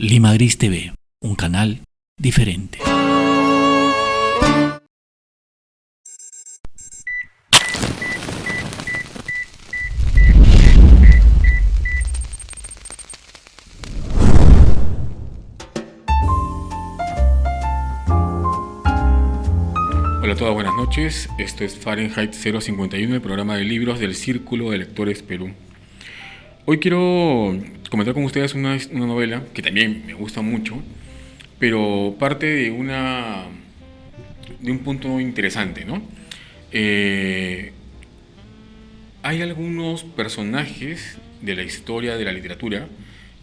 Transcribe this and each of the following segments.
Lima Gris TV, un canal diferente. Hola a todas, buenas noches. Esto es Fahrenheit 051, el programa de libros del Círculo de Lectores Perú. Hoy quiero comentar con ustedes una novela que también me gusta mucho, pero parte de un punto interesante, ¿no? Hay algunos personajes de la historia de la literatura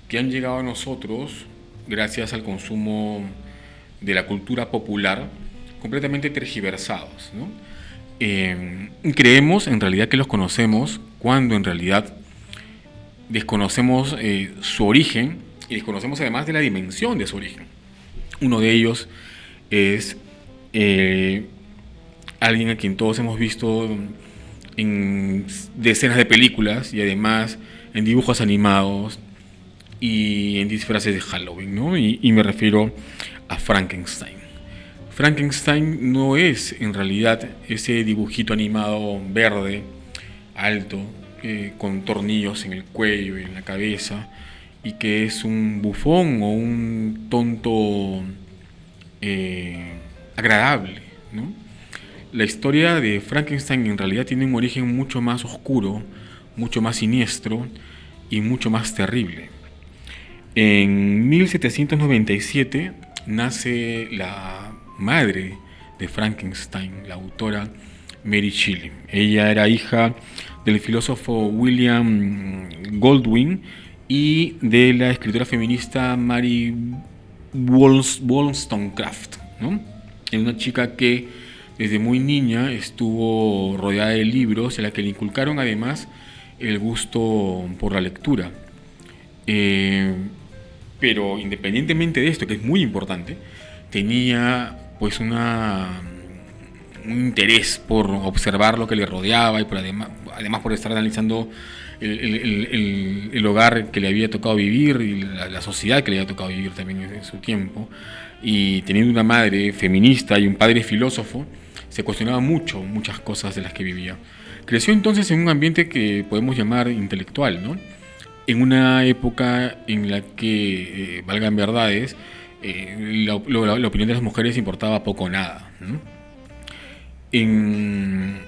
que han llegado a nosotros gracias al consumo de la cultura popular, completamente tergiversados, ¿no? Creemos en realidad que los conocemos cuando en realidad desconocemos su origen y desconocemos además de la dimensión de su origen. Uno de ellos es alguien a quien todos hemos visto en decenas de películas y además en dibujos animados y en disfraces de Halloween, ¿no? Y me refiero a Frankenstein. Frankenstein no es en realidad ese dibujito animado verde, alto, con tornillos en el cuello y en la cabeza, y que es un bufón o un tonto agradable, ¿no? La historia de Frankenstein en realidad tiene un origen mucho más oscuro, mucho más siniestro y mucho más terrible. En 1797 nace la madre de Frankenstein, la autora Mary Shelley. Ella era hija del filósofo William Goldwyn y de la escritora feminista Mary Wollstonecraft, ¿no? Es una chica que desde muy niña estuvo rodeada de libros a la que le inculcaron además el gusto por la lectura. Pero independientemente de esto, que es muy importante, tenía pues un interés por observar lo que le rodeaba y por además por estar analizando el hogar que le había tocado vivir y la sociedad que le había tocado vivir también en su tiempo. Y teniendo una madre feminista y un padre filósofo, se cuestionaba muchas cosas de las que vivía. Creció entonces en un ambiente que podemos llamar intelectual, ¿no? En una época en la que, valgan verdades, la opinión de las mujeres importaba poco o nada, ¿no? En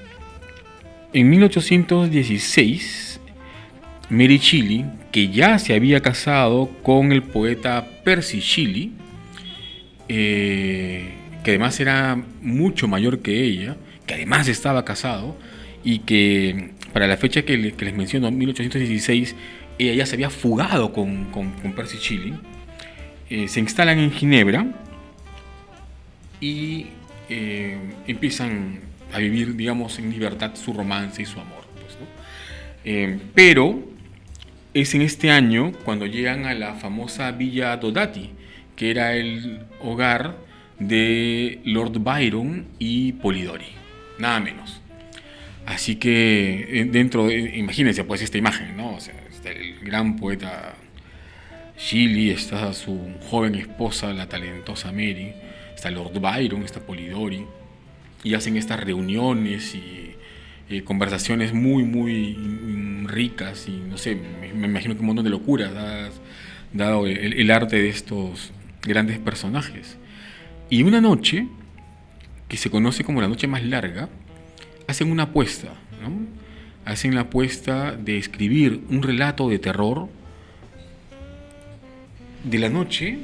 1816, Mary Shelley, que ya se había casado con el poeta Percy Shelley, que además era mucho mayor que ella, que además estaba casado, y que para la fecha que les menciono, 1816, ella ya se había fugado con Percy Shelley. Se instalan en Ginebra y empiezan a vivir, digamos, en libertad su romance y su amor, pues, ¿no? Pero es en este año cuando llegan a la famosa Villa Dodati, que era el hogar de Lord Byron y Polidori, nada menos. Así que imagínense pues esta imagen, ¿no? O sea, está el gran poeta Shelley, está su joven esposa, la talentosa Mary, está Lord Byron, está Polidori, y hacen estas reuniones y conversaciones muy ricas, y no sé, me imagino que un montón de locuras dado el arte de estos grandes personajes. Y una noche, que se conoce como la noche más larga, hacen una apuesta, ¿no? Hacen la apuesta de escribir un relato de terror de la noche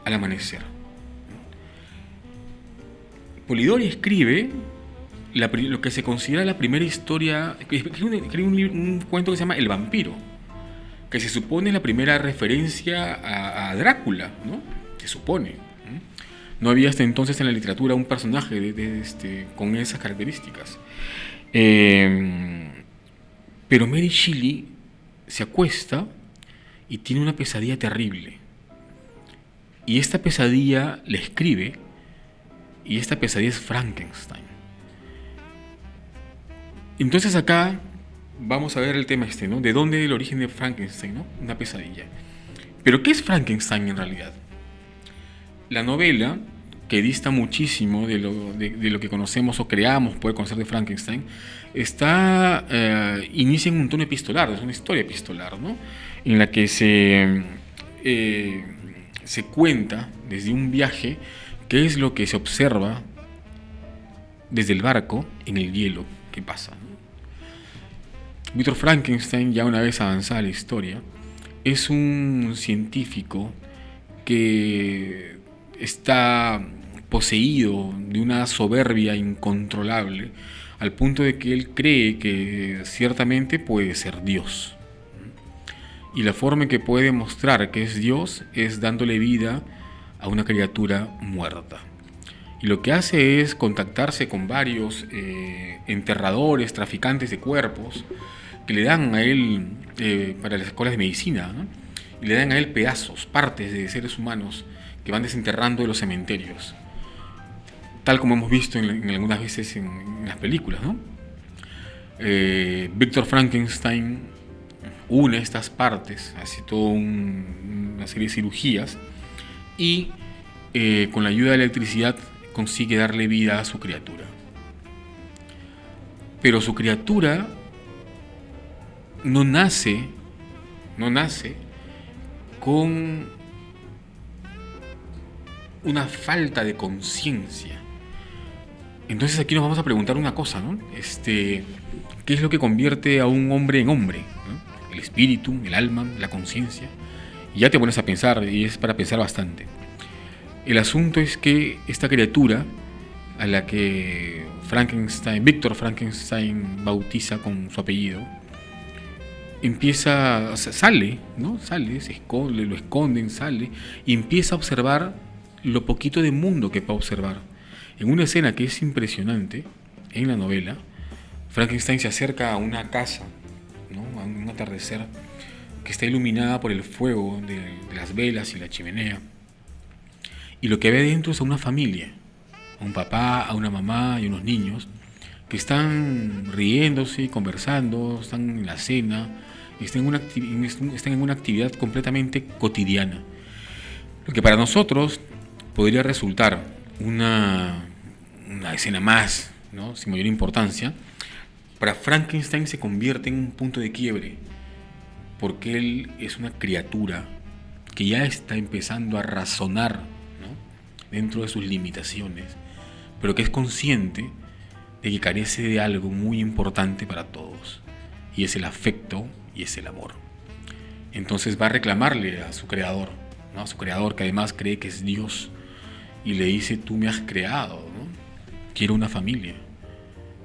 al amanecer. Polidori escribe lo que se considera la primera historia, escribe un cuento que se llama El vampiro, que se supone la primera referencia a Drácula, ¿no? Se supone. No había hasta entonces en la literatura un personaje con esas características. Pero Mary Shelley se acuesta y tiene una pesadilla terrible. Y esta pesadilla la escribe, y esta pesadilla es Frankenstein. Entonces acá vamos a ver el tema ¿no? ¿De dónde el origen de Frankenstein, ¿no? Una pesadilla. Pero ¿qué es Frankenstein en realidad? La novela, que dista muchísimo de lo que conocemos o creamos poder conocer de Frankenstein, inicia en un tono epistolar, es una historia epistolar, ¿no? En la que se cuenta desde un viaje qué es lo que se observa desde el barco en el hielo que pasa, ¿no? Víctor Frankenstein, ya una vez avanzada la historia, es un científico que está poseído de una soberbia incontrolable, al punto de que él cree que ciertamente puede ser Dios. Y la forma en que puede demostrar que es Dios es dándole vida a una criatura muerta. Y lo que hace es contactarse con varios enterradores, traficantes de cuerpos, que le dan a él, para las escuelas de medicina, ¿no? Y le dan a él pedazos, partes de seres humanos que van desenterrando de los cementerios, tal como hemos visto en algunas veces en las películas, ¿no? Víctor Frankenstein une estas partes, hace toda una serie de cirugías y con la ayuda de la electricidad consigue darle vida a su criatura. Pero su criatura no nace con una falta de conciencia. Entonces aquí nos vamos a preguntar una cosa, ¿no? ¿Qué es lo que convierte a un hombre en hombre, ¿no? El espíritu, el alma, la conciencia. Y ya te pones a pensar, y es para pensar bastante. El asunto es que esta criatura, a la que Víctor Frankenstein bautiza con su apellido, sale, ¿no? Lo esconden, sale, y empieza a observar lo poquito de mundo que va a observar. En una escena que es impresionante, en la novela, Frankenstein se acerca a una casa, ¿no? A un atardecer que está iluminada por el fuego de las velas y la chimenea. Y lo que ve dentro es a una familia, a un papá, a una mamá y unos niños que están riéndose, conversando, están en la cena, están en una actividad completamente cotidiana. Lo que para nosotros podría resultar una escena más, ¿no? Sin mayor importancia, para Frankenstein se convierte en un punto de quiebre, porque él es una criatura que ya está empezando a razonar, ¿no? Dentro de sus limitaciones, pero que es consciente de que carece de algo muy importante para todos, y es el afecto y es el amor. Entonces va a reclamarle a su creador, ¿no? A su creador, que además cree que es Dios, y le dice: tú me has creado, ¿no? Quiero una familia,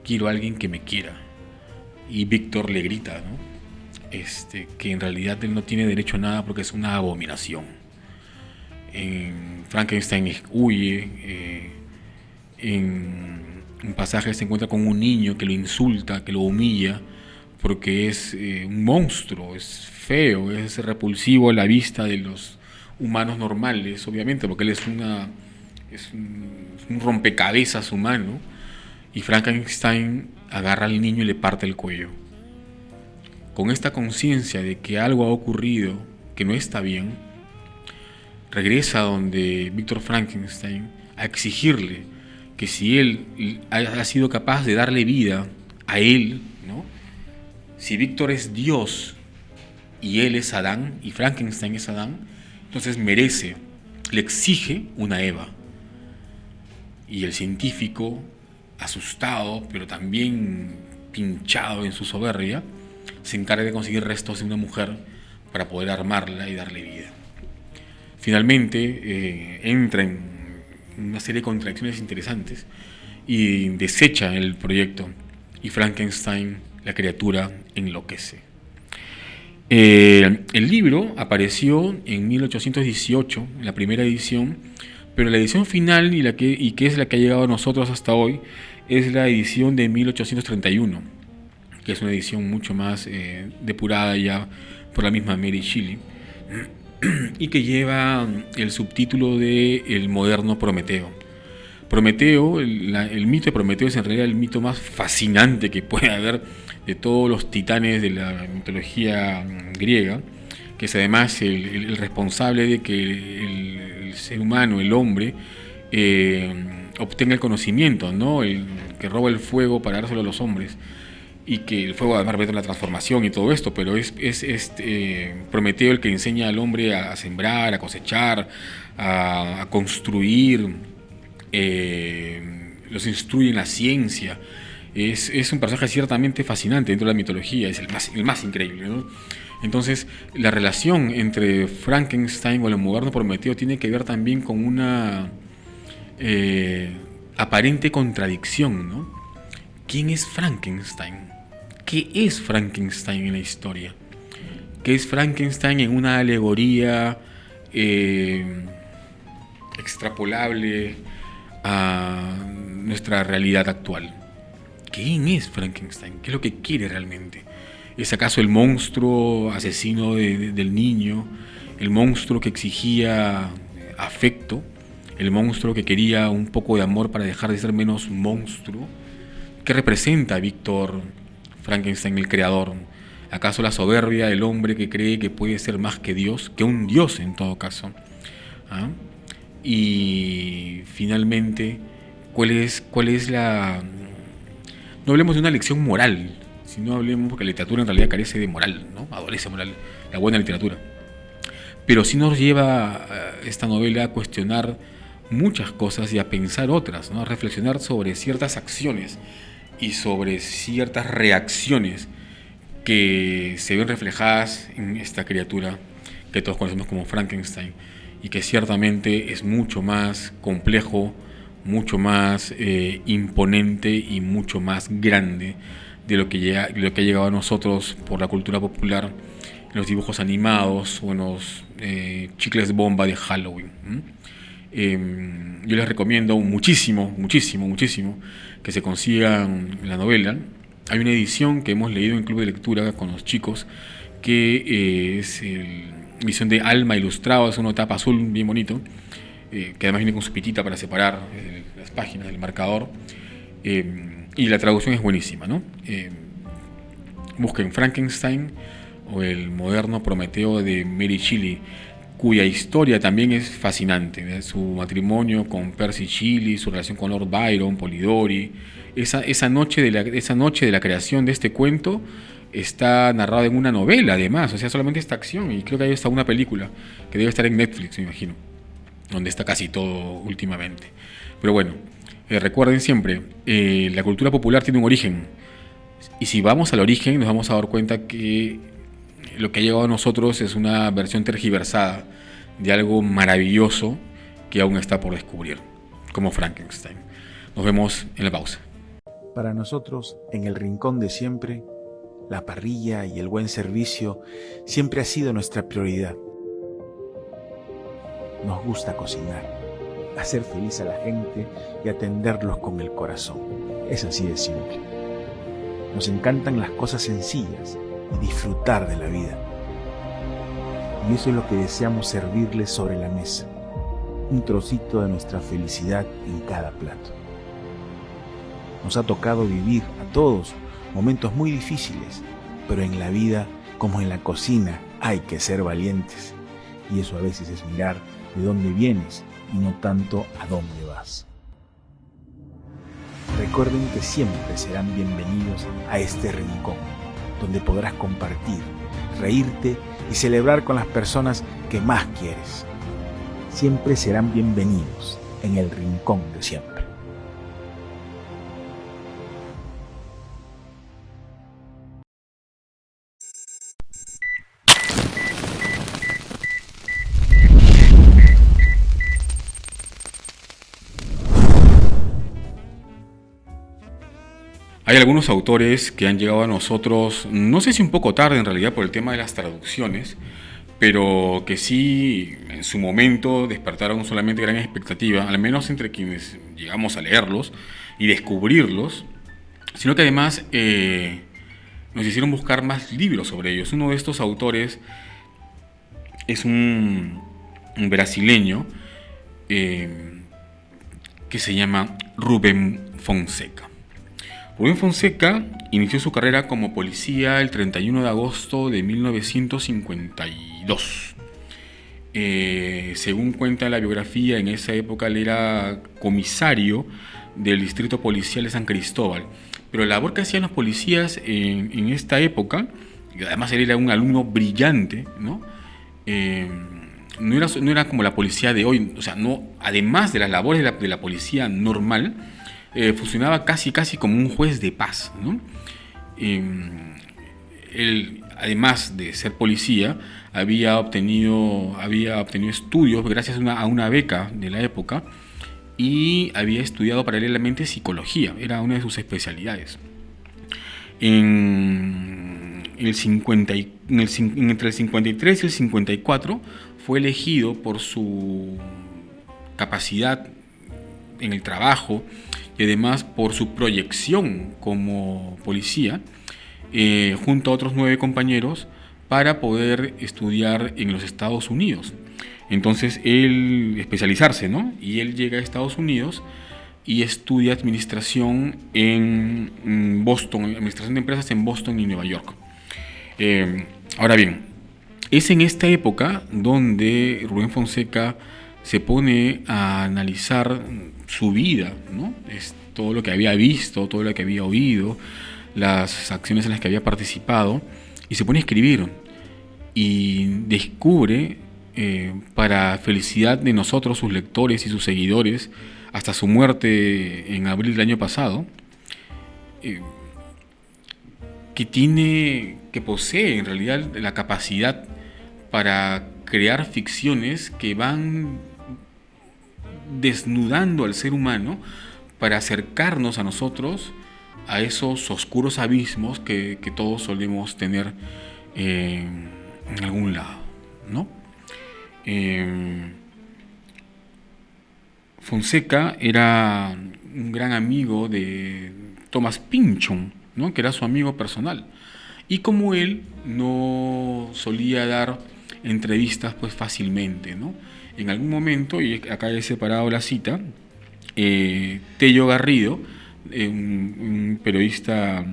quiero a alguien que me quiera. Y Víctor le grita, ¿no? Que en realidad él no tiene derecho a nada porque es una abominación. Frankenstein huye, en un pasaje se encuentra con un niño que lo insulta, que lo humilla, porque es un monstruo, es feo, es repulsivo a la vista de los humanos normales, obviamente, porque él es un rompecabezas humano. Y Frankenstein agarra al niño y le parte el cuello. Con esta conciencia de que algo ha ocurrido que no está bien, regresa donde Víctor Frankenstein a exigirle que si él ha sido capaz de darle vida a él, ¿no? Si Víctor es Dios y él es Adán y Frankenstein es Adán, entonces le exige una Eva. Y el científico, asustado, pero también pinchado en su soberbia, se encarga de conseguir restos de una mujer para poder armarla y darle vida. Finalmente entra en una serie de contradicciones interesantes y desecha el proyecto, y Frankenstein, la criatura, enloquece. El libro apareció en 1818, en la primera edición, pero la edición final y que es la que ha llegado a nosotros hasta hoy es la edición de 1831, que es una edición mucho más depurada ya por la misma Mary Shelley, y que lleva el subtítulo de El moderno Prometeo. Prometeo, el mito de Prometeo es en realidad el mito más fascinante que puede haber de todos los titanes de la mitología griega, que es además el responsable de que el ser humano, el hombre, obtenga el conocimiento, ¿no? El que roba el fuego para dárselo a los hombres, y que el fuego además representa la transformación y todo esto, pero es Prometeo el que enseña al hombre a sembrar, a cosechar, a construir, los instruye en la ciencia. Es un personaje ciertamente fascinante dentro de la mitología, es el más increíble, ¿no? Entonces, la relación entre Frankenstein o el moderno Prometeo tiene que ver también con una aparente contradicción, ¿no? ¿Quién es Frankenstein? ¿Qué es Frankenstein en la historia? ¿Qué es Frankenstein en una alegoría extrapolable a nuestra realidad actual? ¿Quién es Frankenstein? ¿Qué es lo que quiere realmente? ¿Es acaso el monstruo asesino del niño? ¿El monstruo que exigía afecto? ¿El monstruo que quería un poco de amor para dejar de ser menos monstruo? ¿Qué representa Víctor Frankenstein, el creador? ¿Acaso la soberbia del hombre que cree que puede ser más que Dios? Que un Dios en todo caso. ¿Ah? Y finalmente, ¿cuál es la...? No hablemos de una lección moral, sino hablemos, porque la literatura en realidad carece de moral, ¿no? Adolece moral, la buena literatura. Pero sí nos lleva esta novela a cuestionar muchas cosas y a pensar otras, ¿no? A reflexionar sobre ciertas acciones y sobre ciertas reacciones que se ven reflejadas en esta criatura que todos conocemos como Frankenstein, y que ciertamente es mucho más complejo, mucho más imponente y mucho más grande de lo que ha llegado a nosotros por la cultura popular, en los dibujos animados o en los chicles bomba de Halloween. Yo les recomiendo muchísimo que se consigan la novela. Hay una edición que hemos leído en Club de Lectura con los chicos, que es edición de Alma Ilustrado, es una tapa azul bien bonito, que además viene con su pitita para separar las páginas del marcador, y la traducción es buenísima, ¿no? Busquen Frankenstein o el moderno Prometeo de Mary Shelley, cuya historia también es fascinante, ¿verdad? Su matrimonio con Percy Shelley, su relación con Lord Byron, Polidori, esa noche de la creación de este cuento está narrada en una novela además, o sea, solamente esta acción, y creo que hay hasta una película que debe estar en Netflix, me imagino, donde está casi todo últimamente. Pero bueno, recuerden siempre, la cultura popular tiene un origen, y si vamos al origen nos vamos a dar cuenta que lo que ha llegado a nosotros es una versión tergiversada de algo maravilloso que aún está por descubrir, como Frankenstein. Nos vemos en la pausa. Para nosotros, en el rincón de siempre, la parrilla y el buen servicio siempre ha sido nuestra prioridad. Nos gusta cocinar, hacer feliz a la gente y atenderlos con el corazón. Es así de simple. Nos encantan las cosas sencillas y disfrutar de la vida. Y eso es lo que deseamos servirles sobre la mesa, un trocito de nuestra felicidad en cada plato. Nos ha tocado vivir a todos momentos muy difíciles, pero en la vida, como en la cocina, hay que ser valientes. Y eso a veces es mirar de dónde vienes y no tanto a dónde vas. Recuerden que siempre serán bienvenidos a este rincón, donde podrás compartir, reírte y celebrar con las personas que más quieres. Siempre serán bienvenidos en el rincón de siempre. Hay algunos autores que han llegado a nosotros, no sé si un poco tarde en realidad por el tema de las traducciones, pero que sí en su momento despertaron no solamente gran expectativa, al menos entre quienes llegamos a leerlos y descubrirlos, sino que además nos hicieron buscar más libros sobre ellos. Uno de estos autores es un brasileño que se llama Rubén Fonseca. Rubén Fonseca inició su carrera como policía el 31 de agosto de 1952 1952. Según cuenta la biografía, en esa época él era comisario del distrito policial de San Cristóbal. Pero la labor que hacían los policías en esta época, y además él era un alumno brillante, ¿no? No era como la policía de hoy, o sea, no, además de las labores de la policía normal, funcionaba casi como un juez de paz, ¿no? Él, además de ser policía, había obtenido estudios gracias a una beca de la época, y había estudiado paralelamente psicología, era una de sus especialidades. Entre el 53 y el 54 fue elegido por su capacidad en el trabajo y además por su proyección como policía, junto a otros 9 compañeros, para poder estudiar en los Estados Unidos. Entonces él especializarse, ¿no? Y él llega a Estados Unidos y estudia administración en Boston, administración de empresas en Boston y Nueva York. Ahora bien, es en esta época donde Rubén Fonseca se pone a analizar su vida, ¿no? Es todo lo que había visto, todo lo que había oído, las acciones en las que había participado, y se pone a escribir y descubre, para felicidad de nosotros, sus lectores y sus seguidores, hasta su muerte en abril del año pasado, que posee en realidad la capacidad para crear ficciones que van desnudando al ser humano para acercarnos a nosotros a esos oscuros abismos que todos solemos tener en algún lado, ¿no? Fonseca era un gran amigo de Thomas Pynchon, ¿no? Que era su amigo personal. Y como él no solía dar entrevistas pues fácilmente, ¿no? En algún momento, y acá he separado la cita, Tello Garrido, un periodista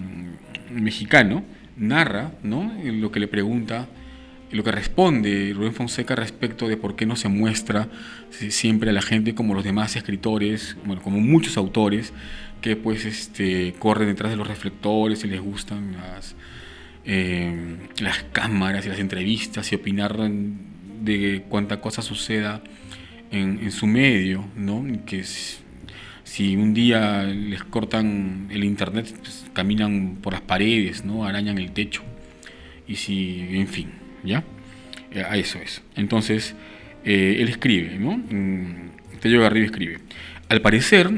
mexicano, narra, ¿no? Lo que le pregunta, lo que responde Rubén Fonseca respecto de por qué no se muestra siempre a la gente como los demás escritores, bueno, como muchos autores que pues corren detrás de los reflectores y les gustan las cámaras y las entrevistas y opinar de cuánta cosa suceda en su medio, ¿no? Que si un día les cortan el internet, pues, caminan por las paredes, ¿no? Arañan el techo, y si, en fin, ¿ya? A eso es. Entonces, él escribe, ¿no? Tello Garrido escribe: al parecer,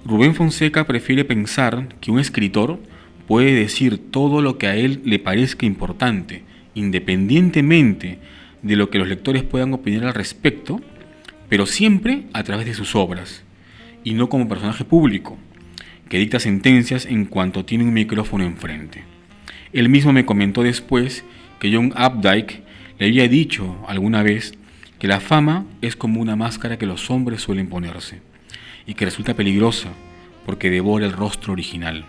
Rubén Fonseca prefiere pensar que un escritor puede decir todo lo que a él le parezca importante, independientemente de lo que los lectores puedan opinar al respecto, pero siempre a través de sus obras, y no como personaje público, que dicta sentencias en cuanto tiene un micrófono enfrente. Él mismo me comentó después que John Updike le había dicho alguna vez que la fama es como una máscara que los hombres suelen ponerse, y que resulta peligrosa porque devora el rostro original,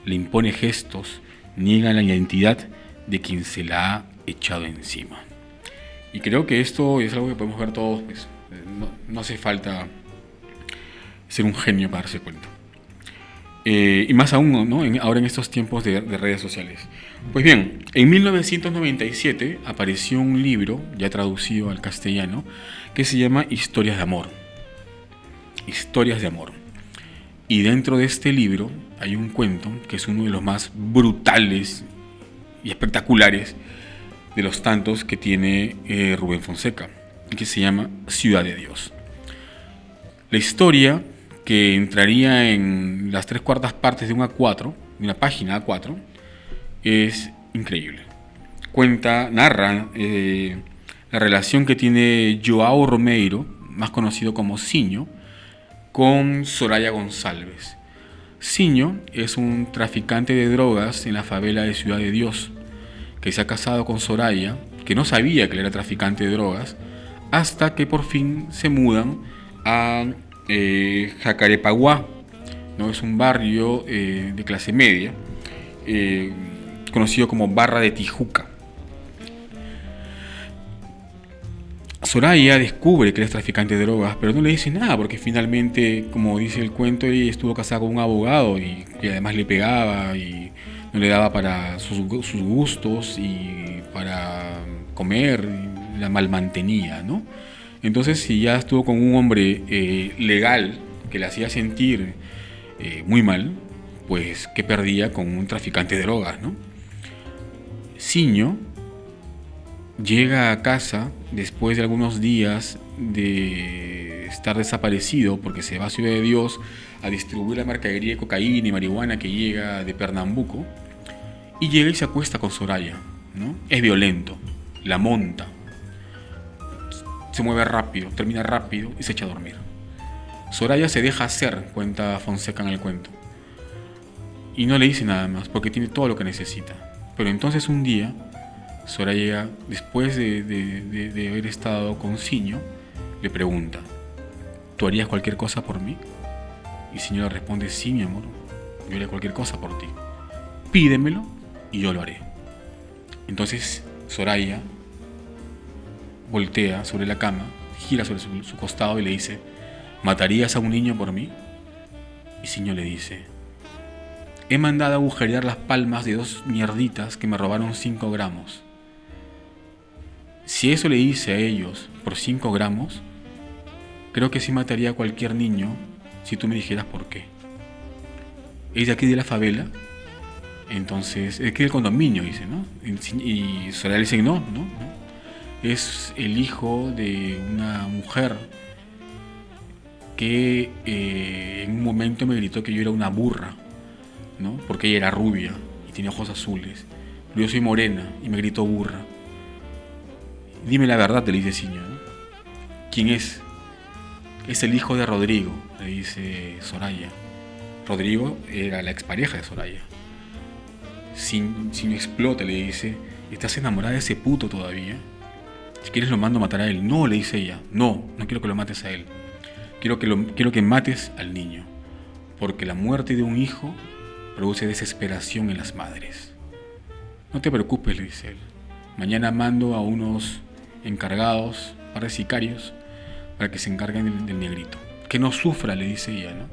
le impone gestos, niega la identidad de quien se la ha echado encima. Y creo que esto es algo que podemos ver todos, pues, no hace falta ser un genio para darse cuenta. Y más aún, ¿no? Ahora en estos tiempos de redes sociales. Pues bien, en 1997 apareció un libro, ya traducido al castellano, que se llama Historias de Amor. Historias de Amor. Y dentro de este libro hay un cuento que es uno de los más brutales y espectaculares de los tantos que tiene Rubén Fonseca, que se llama Ciudad de Dios. La historia, que entraría en las 3/4 partes de un A4, de una página A4, es increíble. Narra la relación que tiene Joao Romeiro, más conocido como Siño, con Soraya González. Siño es un traficante de drogas en la favela de Ciudad de Dios, que se ha casado con Soraya, que no sabía que él era traficante de drogas, hasta que por fin se mudan a Jacarepaguá, ¿no? Es un barrio de clase media, conocido como Barra de Tijuca. Soraya descubre que él es traficante de drogas, pero no le dice nada porque finalmente, como dice el cuento, ella estuvo casada con un abogado y además le pegaba y no le daba para sus gustos y para comer, y la malmantenía, ¿no? Entonces, si ya estuvo con un hombre legal que le hacía sentir muy mal, pues ¿qué perdía con un traficante de drogas, ¿no? Siño llega a casa después de algunos días de estar desaparecido porque se va a Ciudad de Dios a distribuir la mercadería de cocaína y marihuana que llega de Pernambuco, y llega y se acuesta con Soraya, ¿no? Es violento, la monta, se mueve rápido, termina rápido y se echa a dormir. Soraya se deja hacer, cuenta Fonseca en el cuento, y no le dice nada más porque tiene todo lo que necesita. Pero entonces un día Soraya, después de haber estado con Siño, le pregunta: ¿tú harías cualquier cosa por mí? Y Siño le responde: sí, mi amor, yo haría cualquier cosa por ti. Pídemelo y yo lo haré. Entonces Soraya voltea sobre la cama, gira sobre su costado y le dice: ¿matarías a un niño por mí? Y Siño le dice: he mandado a agujerear las palmas de 2 mierditas que me robaron 5 gramos. Si eso le hice a ellos por 5 gramos, creo que sí mataría a cualquier niño si tú me dijeras por qué. ¿Es de aquí de la favela? Entonces, es que el condominio, dice, ¿no? Y Soraya le dice: no. Es el hijo de una mujer que en un momento me gritó que yo era una burra, ¿no? Porque ella era rubia y tenía ojos azules. Pero yo soy morena y me gritó burra. Dime la verdad, le dice Siño, ¿no? ¿Quién es? Es el hijo de Rodrigo, le dice Soraya. Rodrigo era la expareja de Soraya. Siño explota, le dice: ¿estás enamorada de ese puto todavía? Si quieres lo mando a matar a él. No, le dice ella. No quiero que lo mates a él. Quiero que mates al niño. Porque la muerte de un hijo produce desesperación en las madres. No te preocupes, le dice él. Mañana mando a unos encargados, par de sicarios, para que se encarguen del negrito. Que no sufra, le dice ella, ¿no?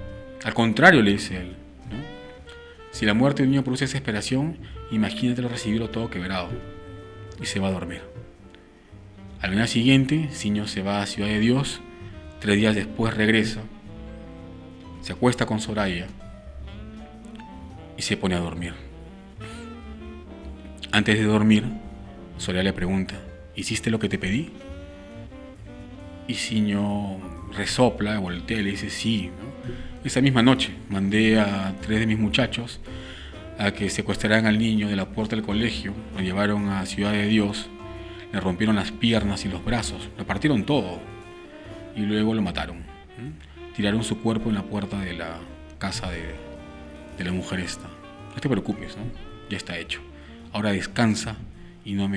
Al contrario, le dice él, ¿no? Si la muerte de un niño produce desesperación, imagínatelo recibirlo todo quebrado. Y se va a dormir. Al día siguiente, Siño se va a Ciudad de Dios. 3 días después regresa, se acuesta con Soraya y se pone a dormir. Antes de dormir, Soraya le pregunta: ¿hiciste lo que te pedí? Y Siño resopla, voltea y le dice: sí, ¿no? Esa misma noche mandé a 3 de mis muchachos a que secuestraran al niño de la puerta del colegio, lo llevaron a Ciudad de Dios, le rompieron las piernas y los brazos, lo partieron todo y luego lo mataron. Tiraron su cuerpo en la puerta de la casa de la mujer esta. No te preocupes, ¿no? Ya está hecho. Ahora descansa y no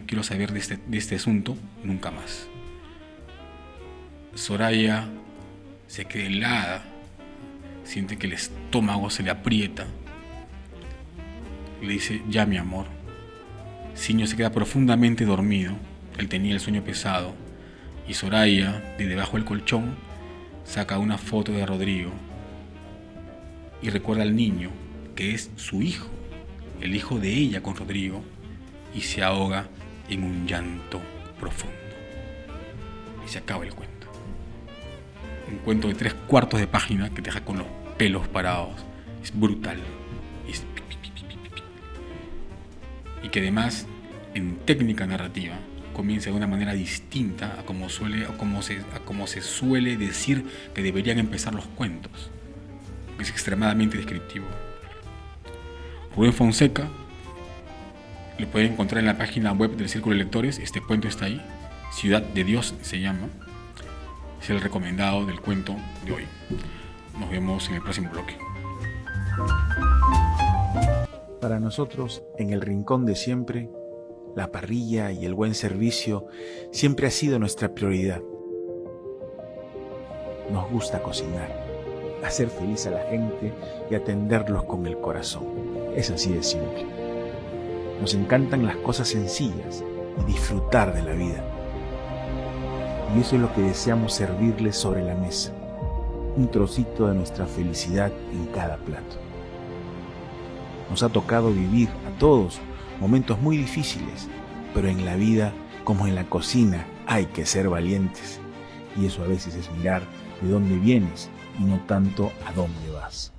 quiero saber de este asunto nunca más. Soraya se queda helada, siente que el estómago se le aprieta. Le dice: ya, mi amor. Siño se queda profundamente dormido. Él tenía el sueño pesado. Y Soraya, de debajo del colchón, saca una foto de Rodrigo y recuerda al niño, que es su hijo, el hijo de ella con Rodrigo, y se ahoga en un llanto profundo. Y se acaba el cuento. Un cuento de 3/4 de página que te deja con los pelos parados. Es brutal. Y que además, en técnica narrativa, comienza de una manera distinta a como se suele decir que deberían empezar los cuentos. Es extremadamente descriptivo. Rubén Fonseca lo pueden encontrar en la página web del Círculo de Lectores. Este cuento está ahí. Ciudad de Dios se llama. Es el recomendado del cuento de hoy. Nos vemos en el próximo bloque. Para nosotros, en el rincón de siempre, la parrilla y el buen servicio siempre ha sido nuestra prioridad. Nos gusta cocinar, hacer feliz a la gente y atenderlos con el corazón. Es así de simple. Nos encantan las cosas sencillas y disfrutar de la vida. Y eso es lo que deseamos servirles sobre la mesa. Un trocito de nuestra felicidad en cada plato. Nos ha tocado vivir a todos momentos muy difíciles, pero en la vida, como en la cocina, hay que ser valientes. Y eso a veces es mirar de dónde vienes y no tanto a dónde vas.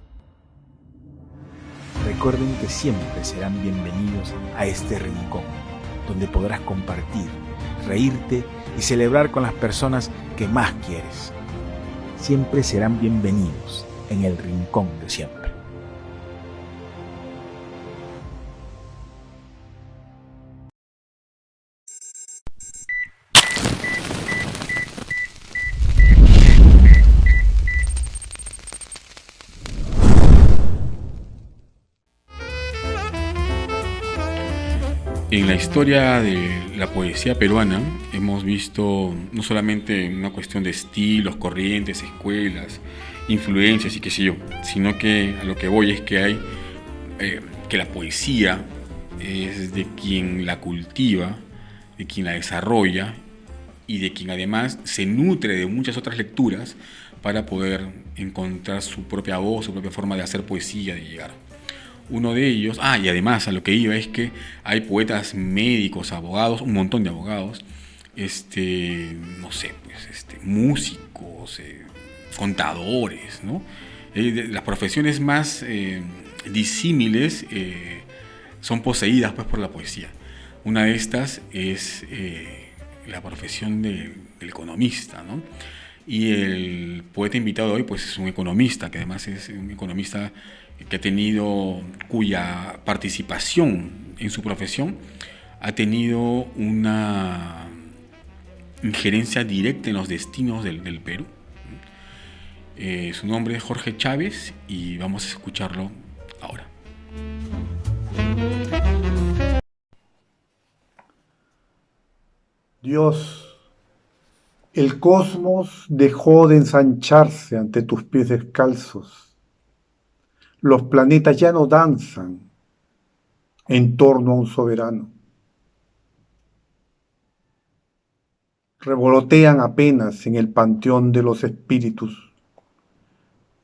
Recuerden que siempre serán bienvenidos a este rincón, donde podrás compartir, reírte y celebrar con las personas que más quieres. Siempre serán bienvenidos en el rincón de siempre. En la historia de la poesía peruana hemos visto no solamente una cuestión de estilos, corrientes, escuelas, influencias y qué sé yo, sino que a lo que voy es que hay que la poesía es de quien la cultiva, de quien la desarrolla y de quien además se nutre de muchas otras lecturas para poder encontrar su propia voz, su propia forma de hacer poesía, de llegar. Uno de ellos, y además a lo que iba es que hay poetas, médicos, abogados, un montón de abogados, no sé, pues, músicos, contadores, ¿no? Las profesiones más disímiles son poseídas pues por la poesía. Una de estas es la profesión del economista, ¿no? Y el poeta invitado de hoy pues es un economista, que además es un economista que ha tenido, cuya participación en su profesión ha tenido una injerencia directa en los destinos del Perú. Su nombre es Jorge Chávez y vamos a escucharlo ahora. Dios, el cosmos dejó de ensancharse ante tus pies descalzos. Los planetas ya no danzan en torno a un soberano. Revolotean apenas en el panteón de los espíritus,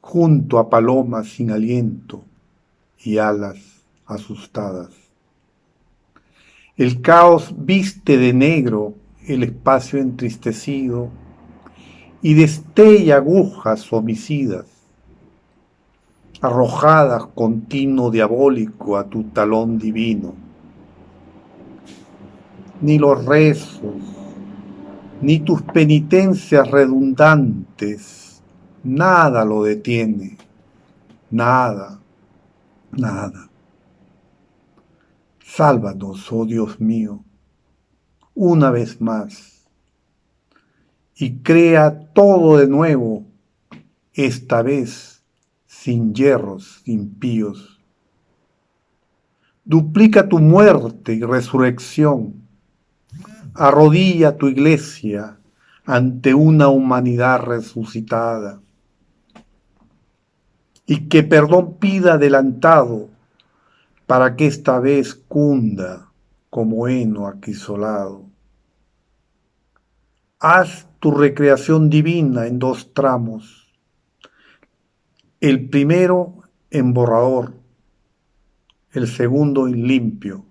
junto a palomas sin aliento y alas asustadas. El caos viste de negro el espacio entristecido y destella agujas homicidas, arrojadas con tino diabólico a tu talón divino. Ni los rezos, ni tus penitencias redundantes, nada lo detiene, nada, nada. Sálvanos, oh Dios mío, una vez más, y crea todo de nuevo, esta vez sin hierros impíos. Duplica tu muerte y resurrección. Arrodilla tu iglesia ante una humanidad resucitada. Y que perdón pida adelantado para que esta vez cunda como heno aquisolado. Haz tu recreación divina en 2 tramos. El primero en borrador, el segundo en limpio.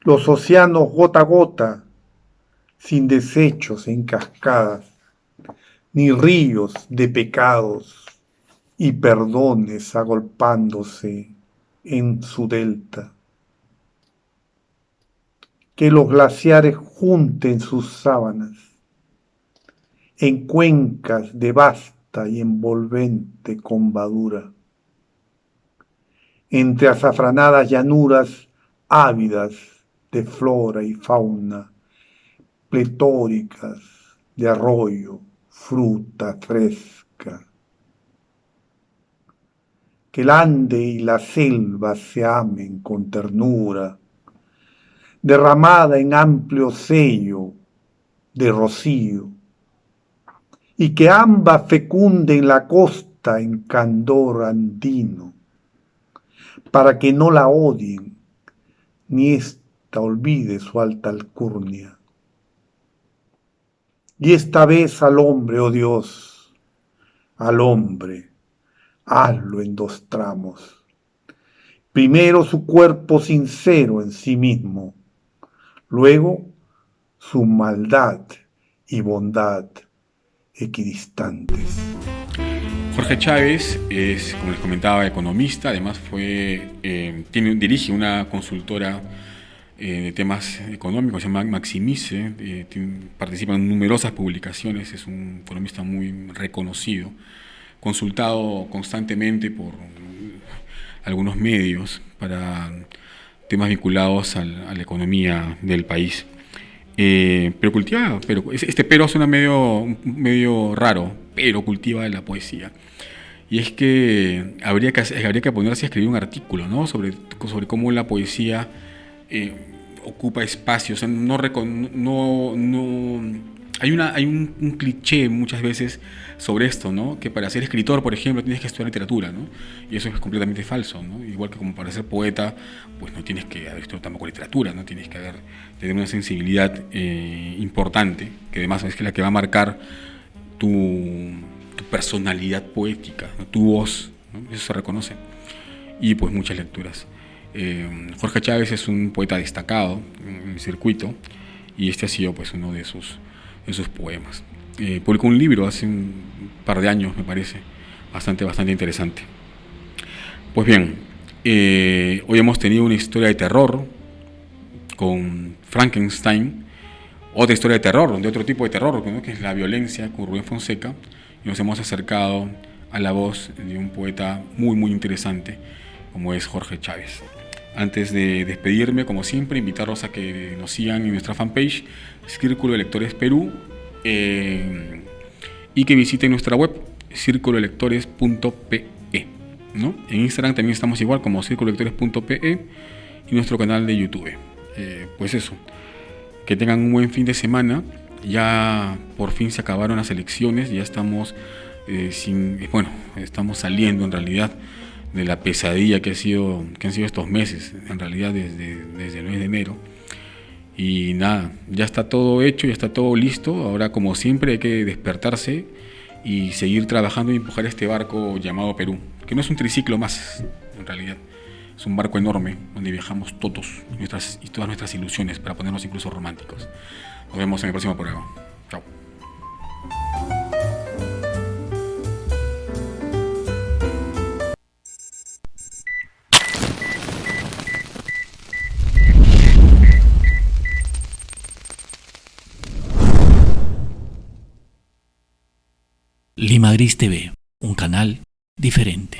Los océanos gota a gota, sin desechos en cascadas, ni ríos de pecados y perdones agolpándose en su delta. Que los glaciares junten sus sábanas en cuencas de vasta y envolvente combadura, entre azafranadas llanuras ávidas de flora y fauna, pletóricas de arroyo, fruta fresca. Que el Ande y la selva se amen con ternura, derramada en amplio sello de rocío, y que ambas fecunden la costa en candor andino, para que no la odien, ni ésta olvide su alta alcurnia. Y esta vez al hombre, oh Dios, al hombre, hazlo en 2 tramos. Primero su cuerpo sincero en sí mismo, luego su maldad y bondad equidistantes. Jorge Chávez es, como les comentaba, economista, además dirige una consultora de temas económicos, se llama Maximice, participa en numerosas publicaciones, es un economista muy reconocido, consultado constantemente por algunos medios para temas vinculados a la economía del país. Pero cultiva, este pero suena medio raro, pero cultiva la poesía. Y es que habría que ponerse a escribir un artículo, ¿no? sobre cómo la poesía ocupa espacios. Hay un cliché muchas veces sobre esto, ¿no? Que para ser escritor, por ejemplo, tienes que estudiar literatura, ¿no? Y eso es completamente falso, ¿no? Igual que como para ser poeta, pues no tienes que haber estudiado tampoco literatura, ¿no? Tienes que tener una sensibilidad importante, que además es la que va a marcar tu personalidad poética, ¿no? Tu voz, ¿no? Eso se reconoce. Y pues muchas lecturas. Jorge Chávez es un poeta destacado en el circuito, y este ha sido pues uno de sus poemas. Publicó un libro hace un par de años, me parece, bastante interesante. Pues bien, hoy hemos tenido una historia de terror con Frankenstein, otra historia de terror, de otro tipo de terror, ¿no? Que es la violencia, con Rubén Fonseca, y nos hemos acercado a la voz de un poeta muy interesante, como es Jorge Chávez. Antes de despedirme, como siempre, invitarlos a que nos sigan en nuestra fanpage Círculo de Lectores Perú, y que visiten nuestra web circulolectores.pe, ¿no? En Instagram también estamos igual como circulolectores.pe, y nuestro canal de YouTube. Pues eso, que tengan un buen fin de semana. Ya por fin se acabaron las elecciones, ya estamos estamos saliendo en realidad de la pesadilla que han sido estos meses, en realidad desde el mes de enero. Y nada, ya está todo hecho, ya está todo listo. Ahora, como siempre, hay que despertarse y seguir trabajando y empujar este barco llamado Perú, que no es un triciclo más, en realidad. Es un barco enorme donde viajamos todos y todas nuestras ilusiones, para ponernos incluso románticos. Nos vemos en el próximo programa. Chao. Lima Gris TV, un canal diferente.